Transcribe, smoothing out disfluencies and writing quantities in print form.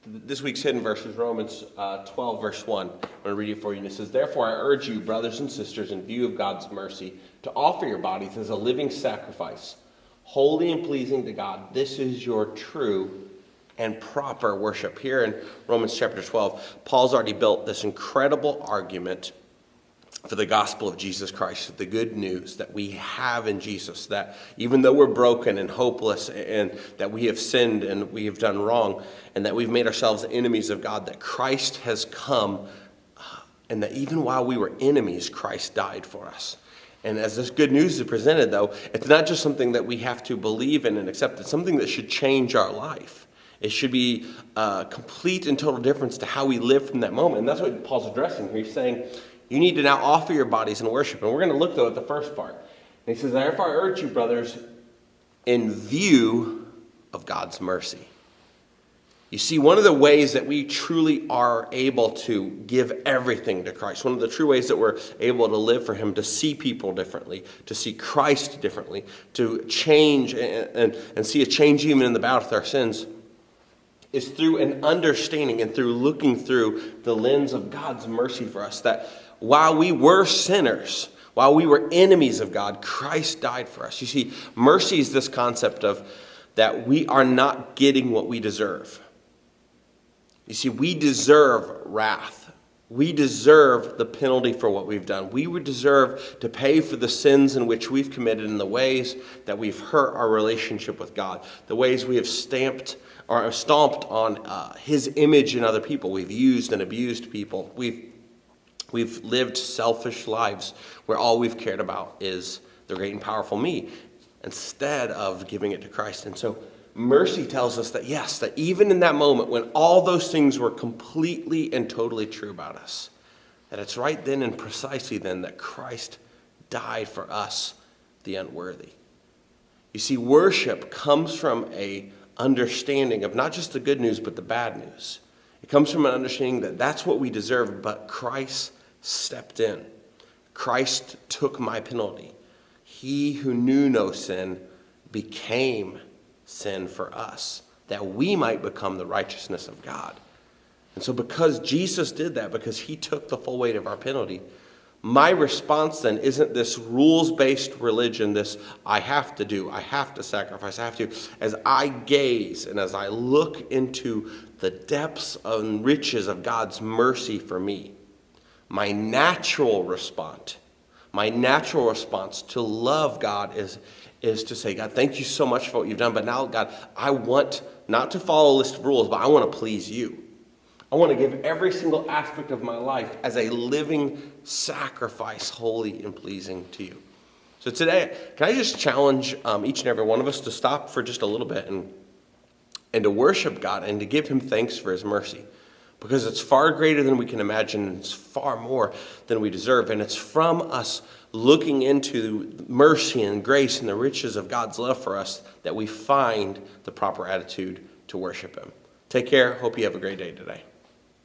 This week's hidden verse is Romans 12, verse 1. I'm going to read it for you. And it says, "Therefore I urge you, brothers and sisters, in view of God's mercy, to offer your bodies as a living sacrifice, holy and pleasing to God. This is your true and proper worship." Here in Romans chapter 12, Paul's already built this incredible argument for the gospel of Jesus Christ, the good news that we have in Jesus, that even though we're broken and hopeless and that we have sinned and we have done wrong and that we've made ourselves enemies of God, that Christ has come, and that even while we were enemies, Christ died for us. And as this good news is presented, though, it's not just something that we have to believe in and accept. It's something that should change our life. It should be a complete and total difference to how we live from that moment. And that's what Paul's addressing here. He's saying, you need to now offer your bodies in worship. And we're going to look, though, at the first part. And he says, "Therefore I urge you, brothers, in view of God's mercy." You see, one of the ways that we truly are able to give everything to Christ, one of the true ways that we're able to live for him, to see people differently, to see Christ differently, to change and see a change even in the battle with our sins, is through an understanding and through looking through the lens of God's mercy for us. That while we were sinners, while we were enemies of God, Christ died for us. You see, mercy is this concept of that we are not getting what we deserve. You see, we deserve wrath. We deserve the penalty for what we've done. We would deserve to pay for the sins in which we've committed in the ways that we've hurt our relationship with God, the ways we have stomped on his image in other people. We've used and abused people. We've lived selfish lives where all we've cared about is the great and powerful me instead of giving it to Christ. And so mercy tells us that, yes, that even in that moment when all those things were completely and totally true about us, that it's right then and precisely then that Christ died for us, the unworthy. You see, worship comes from a understanding of not just the good news, but the bad news. It comes from an understanding that that's what we deserve, but Christ stepped in. Christ took my penalty. He who knew no sin became sin for us, that we might become the righteousness of God. And so because Jesus did that, because he took the full weight of our penalty, my response then isn't this rules-based religion, this I have to do, I have to sacrifice, I have to. As I gaze and as I look into the depths and riches of God's mercy for me, my natural response to love God is to say, God, thank you so much for what you've done. But now, God, I want not to follow a list of rules, but I want to please you. I want to give every single aspect of my life as a living sacrifice, holy and pleasing to you. So today, can I just challenge each and every one of us to stop for just a little bit and to worship God and to give him thanks for his mercy. Because it's far greater than we can imagine, and it's far more than we deserve. And it's from us looking into mercy and grace and the riches of God's love for us that we find the proper attitude to worship him. Take care. Hope you have a great day today.